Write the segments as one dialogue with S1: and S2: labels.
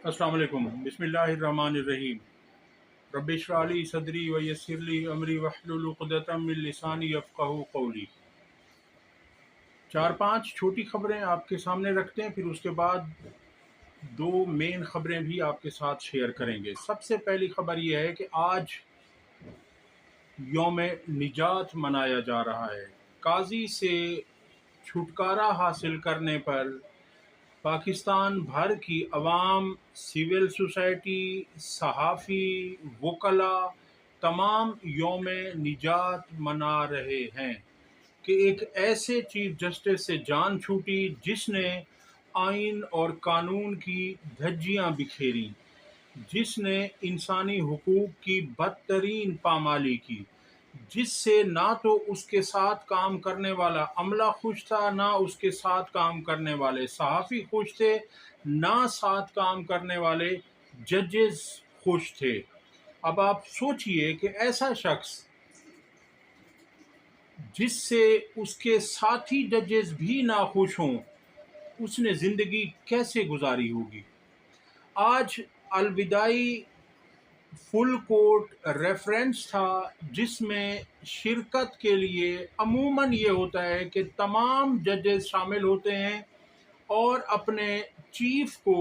S1: अस्सलाम वालेकुम बिस्मिल्लाहिर्रहमानिर्रहीम रब्बि इश्रह ली सदरी व यस्सिर ली अमरी वहलुल उक़दतम मिन लिसानी यफ़क़हू क़ौली। चार पांच छोटी खबरें आपके सामने रखते हैं, फिर उसके बाद दो मेन खबरें भी आपके साथ शेयर करेंगे। सबसे पहली खबर यह है कि आज यौम निजात मनाया जा रहा है। काजी से छुटकारा हासिल करने पर पाकिस्तान भर की अवाम, सिविल सोसाइटी, सहाफ़ी, वकला तमाम यौम निजात मना रहे हैं कि एक ऐसे चीफ जस्टिस से जान छूटी जिसने आइन और कानून की धज्जियां बिखेरी, जिसने इंसानी हुकूक की बदतरीन पामाली की, जिससे ना तो उसके साथ काम करने वाला अमला खुश था, ना उसके साथ काम करने वाले सहाफ़ी खुश थे, ना साथ काम करने वाले जजेस खुश थे। अब आप सोचिए कि ऐसा शख्स जिससे उसके साथी जजेस भी ना खुश हों, उसने ज़िंदगी कैसे गुजारी होगी। आज अलविदाई फुल कोर्ट रेफरेंस था जिसमें शिरकत के लिए अमूमन ये होता है कि तमाम जजेस शामिल होते हैं और अपने चीफ को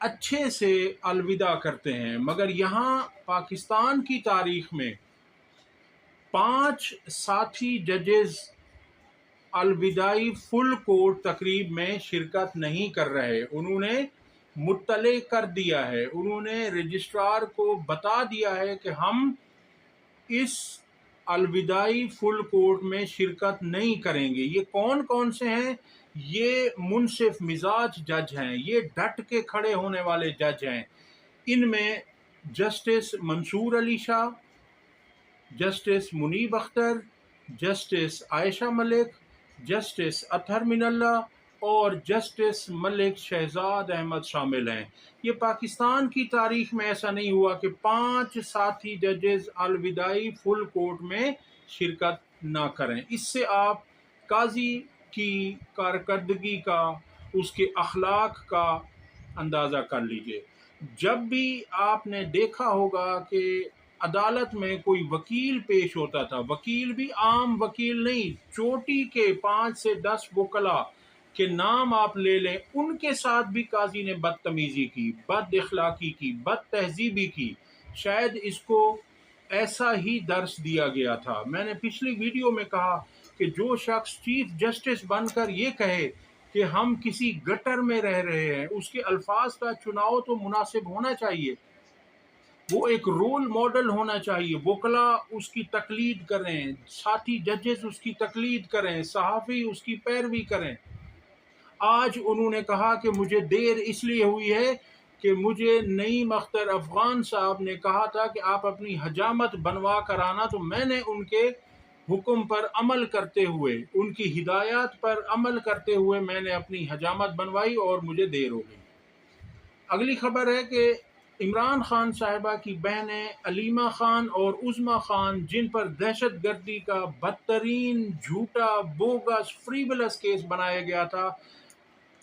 S1: अच्छे से अलविदा करते हैं, मगर यहाँ पाकिस्तान की तारीख में 5 साथी जजेस अलविदाई फुल कोर्ट तकरीब में शिरकत नहीं कर रहे। उन्होंने मुत्तले कर दिया है, उन्होंने रजिस्ट्रार को बता दिया है कि हम इस अलविदाई फुल कोर्ट में शिरकत नहीं करेंगे। ये कौन कौन से हैं? ये मुनसिफ मिजाज जज हैं, ये डट के खड़े होने वाले जज हैं। इनमें justice Mansoor Ali Shah, justice Munib Akhtar, justice Ayesha Malik, justice Athar Minallah और जस्टिस मलिक शहजाद अहमद शामिल हैं। ये पाकिस्तान की तारीख में ऐसा नहीं हुआ कि 5 साथी जजेस अलविदाई फुल कोर्ट में शिरकत ना करें। इससे आप काजी की कारकर्दगी का, उसके अखलाक का अंदाज़ा कर लीजिए। जब भी आपने देखा होगा कि अदालत में कोई वकील पेश होता था, वकील भी आम वकील नहीं, चोटी के 5 से 10 वकला के नाम आप ले लें, उनके साथ भी काजी ने बदतमीजी की, बद इखलाकी की, बद तहजीबी की। शायद इसको ऐसा ही दर्स दिया गया था। मैंने पिछली वीडियो में कहा कि जो शख्स चीफ जस्टिस बनकर ये कहे कि हम किसी गटर में रह रहे हैं, उसके अल्फाज का चुनाव तो मुनासिब होना चाहिए। वो एक रोल मॉडल होना चाहिए। वकला उसकी तकलीद करें, साथी जजेस उसकी तकलीद करें, सहाफ़ी उसकी पैरवी करें। आज उन्होंने कहा कि मुझे देर इसलिए हुई है कि मुझे नईम अख्तर अफगान साहब ने कहा था कि आप अपनी हजामत बनवा कर आना, तो मैंने उनके हुक्म पर अमल करते हुए, उनकी हिदायत पर अमल करते हुए मैंने अपनी हजामत बनवाई और मुझे देर हो गई। अगली खबर है कि इमरान खान साहिबा की बहनें अलीमा खान और उज़्मा खान, जिन पर दहशत गर्दी का बदतरीन झूठा बोगस फ्रीवलस केस बनाया गया था,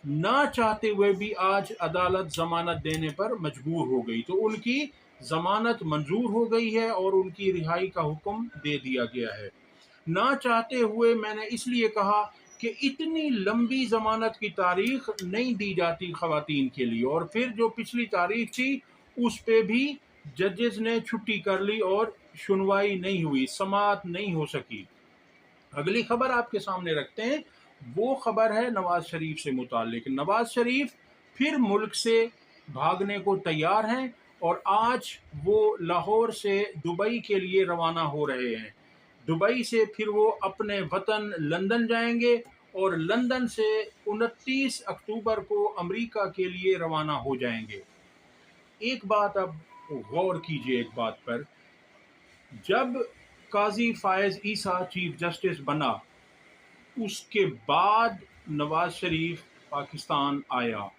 S1: ना चाहते हुए भी आज अदालत जमानत देने पर मजबूर हो गई। तो उनकी जमानत मंजूर हो गई है और उनकी रिहाई का हुक्म दे दिया गया है। ना चाहते हुए मैंने इसलिए कहा कि इतनी लंबी जमानत की तारीख नहीं दी जाती खवातीन के लिए, और फिर जो पिछली तारीख थी उस पे भी जजेस ने छुट्टी कर ली और सुनवाई नहीं हुई, समाअत नहीं हो सकी। अगली खबर आपके सामने रखते हैं। वो खबर है नवाज शरीफ से मुताल्लिक। नवाज शरीफ फिर मुल्क से भागने को तैयार हैं और आज वो लाहौर से दुबई के लिए रवाना हो रहे हैं। दुबई से फिर वो अपने वतन लंदन जाएंगे और लंदन से 29 अक्टूबर को अमेरिका के लिए रवाना हो जाएंगे। एक बात अब गौर कीजिए एक बात पर, जब काजी फायज ईसा चीफ जस्टिस बना, उसके बाद नवाज शरीफ पाकिस्तान आया।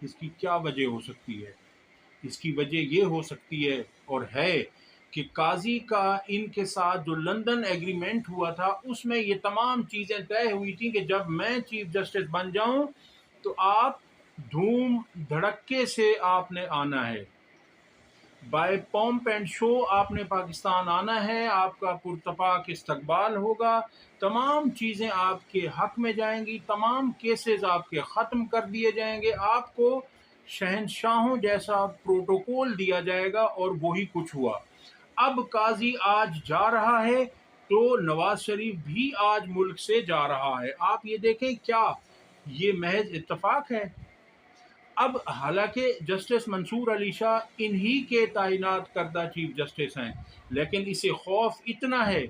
S1: इसकी क्या वजह हो सकती है? इसकी वजह ये हो सकती है और है कि काजी का इनके साथ जो लंदन एग्रीमेंट हुआ था, उसमें ये तमाम चीज़ें तय हुई थी कि जब मैं चीफ जस्टिस बन जाऊं तो आप धूम धड़क्के से आपने आना है, बाय पॉम्प एंड शो आपने पाकिस्तान आना है, आपका पुरतपाक इस्तकबाल होगा, तमाम चीज़ें आपके हक में जाएंगी, तमाम केसेस आपके ख़त्म कर दिए जाएंगे, आपको शहनशाहों जैसा प्रोटोकॉल दिया जाएगा। और वही कुछ हुआ। अब काजी आज जा रहा है तो नवाज शरीफ भी आज मुल्क से जा रहा है। आप ये देखें, क्या ये महज इत्तफाक है? अब हालांकि जस्टिस मंसूर अली शाह इन्हीं के तैनात करदा चीफ जस्टिस हैं, लेकिन इसे खौफ इतना है,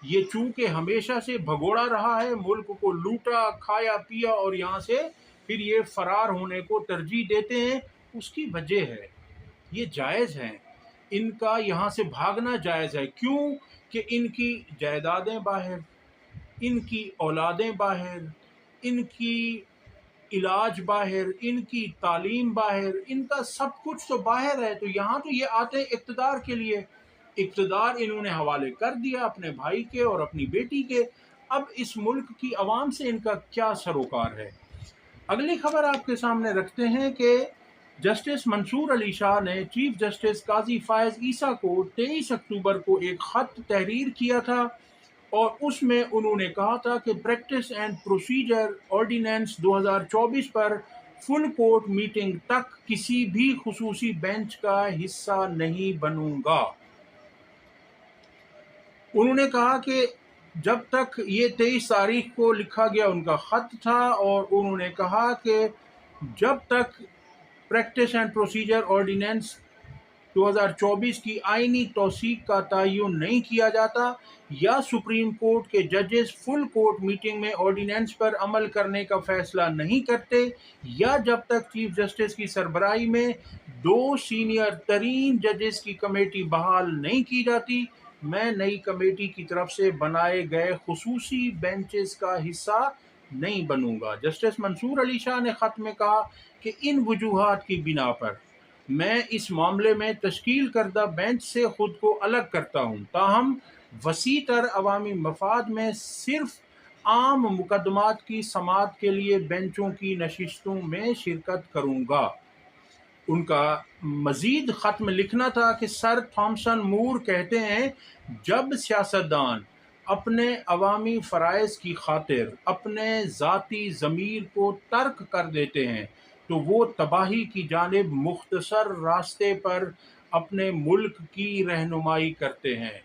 S1: ये चूंकि हमेशा से भगोड़ा रहा है, मुल्क को लूटा खाया पिया और यहाँ से फिर ये फरार होने को तरजीह देते हैं। उसकी वजह है, ये जायज़ है, इनका यहाँ से भागना जायज़ है। क्यों? कि इनकी जायदादें बाहर, इनकी औलादें बाहर, इनकी इलाज बाहर, इनकी तालीम बाहर, इनका सब कुछ तो बाहर है। तो यहाँ तो ये आते हैं इक़्तिदार के लिए, इक़्तिदार इन्होंने हवाले कर दिया अपने भाई के और अपनी बेटी के। अब इस मुल्क की आवाम से इनका क्या सरोकार है? अगली खबर आपके सामने रखते हैं कि जस्टिस मंसूर अली शाह ने चीफ जस्टिस काजी फायज ईसा को 23 अक्टूबर को एक ख़त तहरीर किया था और उसमें उन्होंने कहा था कि प्रैक्टिस एंड प्रोसीजर ऑर्डिनेंस 2024 पर फुल कोर्ट मीटिंग तक किसी भी खुसूसी बेंच का हिस्सा नहीं बनूंगा। उन्होंने कहा कि जब तक ये 23 तारीख को लिखा गया उनका ख़त था, और उन्होंने कहा कि जब तक प्रैक्टिस एंड प्रोसीजर ऑर्डिनेंस 2024 की आईनी तौसीक का तयन नहीं किया जाता या सुप्रीम कोर्ट के जजेस फुल कोर्ट मीटिंग में ऑर्डिनेंस पर अमल करने का फैसला नहीं करते, या जब तक चीफ जस्टिस की सरबराही में 2 सीनियर तरीन जजेस की कमेटी बहाल नहीं की जाती, मैं नई कमेटी की तरफ से बनाए गए खुसूसी बेंचेस का हिस्सा नहीं बनूंगा। जस्टिस मंसूर अली शाह ने ख़त में कहा कि इन वजूहात की बिना पर मैं इस मामले में तश्कील करदा बेंच से खुद को अलग करता हूँ, ताहम वसी तर अवामी मफाद में सिर्फ आम मुकदमात की समाअत के लिए बेंचों की नशिस्तों में शिरकत करूँगा। उनका मज़ीद ख़त में लिखना था कि सर थॉमसन मूर कहते हैं, जब सियासतदान अपने अवामी फ़राइज़ की खातिर अपने ज़ाती ज़मीर को तर्क कर देते हैं तो वो तबाही की जानिब मुख्तसर रास्ते पर अपने मुल्क की रहनुमाई करते हैं।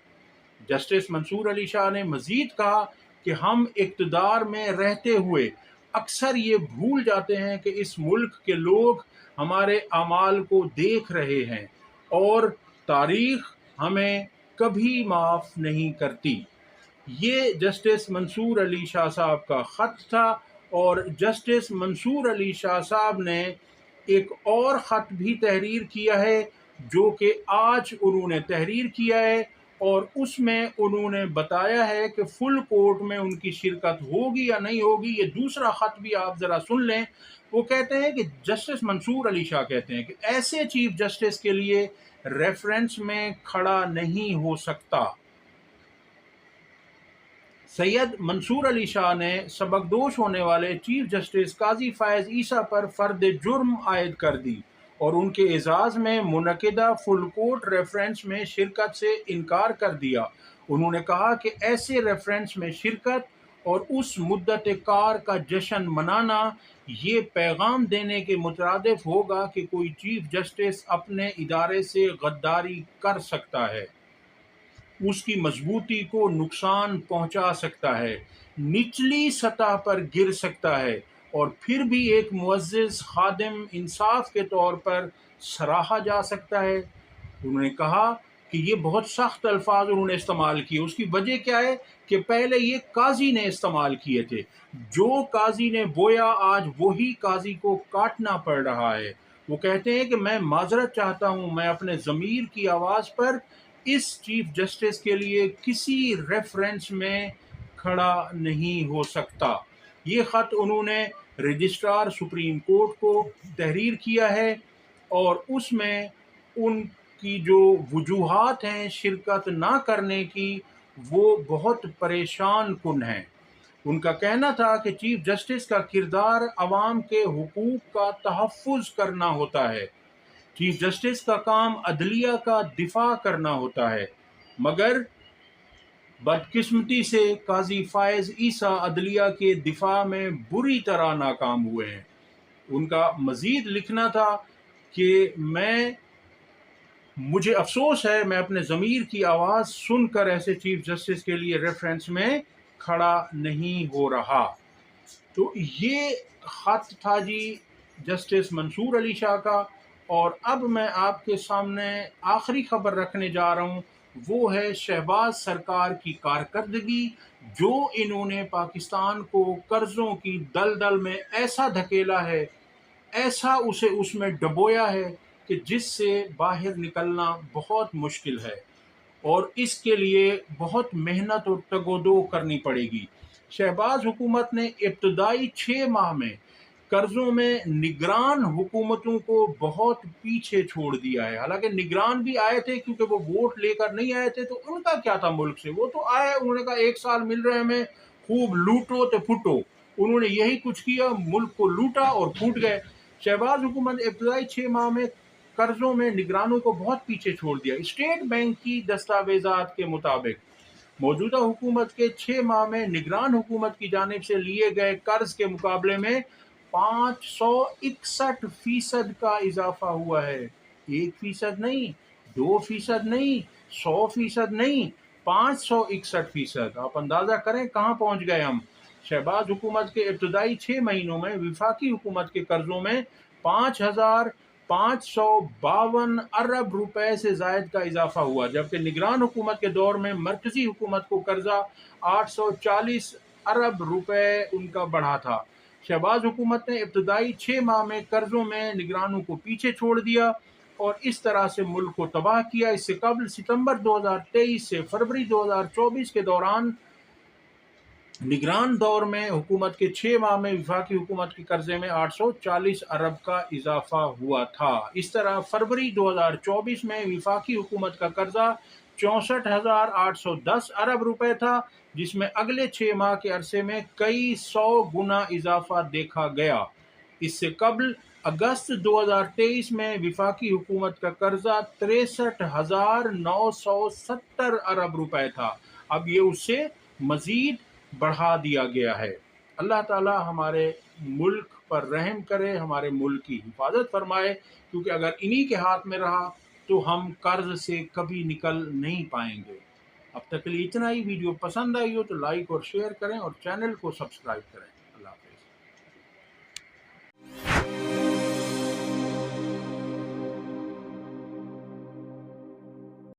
S1: जस्टिस मंसूर अली शाह ने मज़ीद कहा कि हम इक़्तिदार में रहते हुए अक्सर ये भूल जाते हैं कि इस मुल्क के लोग हमारे अमाल को देख रहे हैं और तारीख़ हमें कभी माफ़ नहीं करती। ये जस्टिस मंसूर अली शाह साहब का ख़त था। और जस्टिस मंसूर अली शाह साहब ने एक और ख़त भी तहरीर किया है, जो कि आज उन्होंने तहरीर किया है, और उसमें उन्होंने बताया है कि फुल कोर्ट में उनकी शिरकत होगी या नहीं होगी। ये दूसरा ख़त भी आप ज़रा सुन लें। वो कहते हैं कि जस्टिस मंसूर अली शाह कहते हैं कि ऐसे चीफ जस्टिस के लिए रेफरेंस में खड़ा नहीं हो सकता। सैयद मंसूर अली शाह ने सबकदोश होने वाले चीफ जस्टिस काजी फायज ईसा पर फ़र्द जुर्म आयद कर दी और उनके एजाज़ में मुनक़िदा फुल कोर्ट रेफरेंस में शिरकत से इनकार कर दिया। उन्होंने कहा कि ऐसे रेफरेंस में शिरकत और उस मुद्दत कार का जश्न मनाना ये पैगाम देने के मुतरादिफ होगा कि कोई चीफ जस्टिस अपने इदारे से गद्दारी कर सकता है, उसकी मजबूती को नुकसान पहुंचा सकता है, निचली सतह पर गिर सकता है और फिर भी एक मुअज़्ज़िज़ खादिम इंसाफ के तौर पर सराहा जा सकता है। उन्होंने कहा कि ये बहुत सख्त अल्फाज उन्होंने इस्तेमाल किए। उसकी वजह क्या है कि पहले ये काजी ने इस्तेमाल किए थे, जो काजी ने बोया आज वही काजी को काटना पड़ रहा है। वो कहते हैं कि मैं माजरत चाहता हूँ, मैं अपने ज़मीर की आवाज़ पर इस चीफ जस्टिस के लिए किसी रेफरेंस में खड़ा नहीं हो सकता। ये ख़त उन्होंने रजिस्ट्रार सुप्रीम कोर्ट को तहरीर किया है और उसमें उनकी जो वजूहात हैं शिरकत ना करने की, वो बहुत परेशान कुन हैं। ان کا کہنا تھا کہ چیف جسٹس کا کردار عوام کے حقوق کا تحفظ کرنا ہوتا ہے، چیف جسٹس کا کام عدلیہ کا دفاع کرنا ہوتا ہے، مگر بدقسمتی سے قاضی فائز عیسیٰ عدلیہ کے دفاع میں بری طرح ناکام ہوئے ہیں۔ ان کا مزید لکھنا تھا کہ مجھے افسوس ہے، میں اپنے ضمیر کی آواز سن کر ایسے چیف جسٹس کے لیے ریفرنس میں کھڑا نہیں ہو رہا۔ تو یہ خط تھا جی جسٹس منصور علی شاہ کا، اور اب میں آپ کے سامنے آخری خبر رکھنے جا رہا ہوں، وہ ہے شہباز سرکار کی کارکردگی، جو انہوں نے پاکستان کو قرضوں کی دلدل میں ایسا دھکیلا ہے، ایسا اسے اس میں ڈبویا ہے کہ جس سے باہر نکلنا بہت مشکل ہے، اور اس کے لیے بہت محنت اور تگ و دو کرنی پڑے گی۔ شہباز حکومت نے ابتدائی 6 ماہ میں قرضوں میں نگران حکومتوں کو بہت پیچھے چھوڑ دیا ہے۔ حالانکہ نگران بھی آئے تھے، کیونکہ وہ ووٹ لے کر نہیں آئے تھے، تو ان کا کیا تھا ملک سے، وہ تو آئے، انہوں نے کہا 1 سال مل رہے ہمیں، خوب لوٹو تو پھٹو، انہوں نے یہی کچھ کیا، ملک کو لوٹا اور پھوٹ گئے۔ شہباز حکومت ابتدائی 6 ماہ میں قرضوں میں نگرانوں کو بہت پیچھے چھوڑ دیا۔ اسٹیٹ بینک کی دستاویزات کے مطابق موجودہ حکومت کے 6 ماہ میں نگران حکومت کی جانب سے لیے گئے قرض کے مقابلے میں 561% کا اضافہ ہوا ہے۔ 1% نہیں، 2% نہیں، 100% نہیں، 561%۔ آپ اندازہ کریں کہاں پہنچ گئے ہم۔ شہباز حکومت کے ابتدائی 6 مہینوں میں وفاقی حکومت کے قرضوں میں 5,552 ارب روپے سے زائد کا اضافہ ہوا، جبکہ نگران حکومت کے دور میں مرکزی حکومت کو قرضہ 840 ارب روپے ان کا بڑھا تھا۔ شہباز حکومت نے ابتدائی 6 ماہ میں قرضوں میں نگرانوں کو پیچھے چھوڑ دیا اور اس طرح سے ملک کو تباہ کیا۔ اس سے قبل ستمبر 2023 سے فروری 2024 کے دوران نگران دور میں حکومت کے 6 ماہ میں وفاقی حکومت کے قرضے میں 840 ارب کا اضافہ ہوا تھا۔ اس طرح فروری 2024 میں وفاقی حکومت کا قرضہ 64,810 ارب روپے تھا، جس میں اگلے 6 ماہ کے عرصے میں کئی 100 گنا اضافہ دیکھا گیا۔ اس سے قبل اگست 2023 میں وفاقی حکومت کا قرضہ 63,970 ارب روپے تھا۔ اب یہ اس سے مزید بڑھا دیا گیا ہے۔ اللہ تعالی ہمارے ملک پر رحم کرے، ہمارے ملک کی حفاظت فرمائے، کیونکہ اگر انہی کے ہاتھ میں رہا تو ہم قرض سے کبھی نکل نہیں پائیں گے۔ اب تک کے لیے اتنا ہی۔ ویڈیو پسند آئی ہو تو لائک اور شیئر کریں اور چینل کو سبسکرائب کریں۔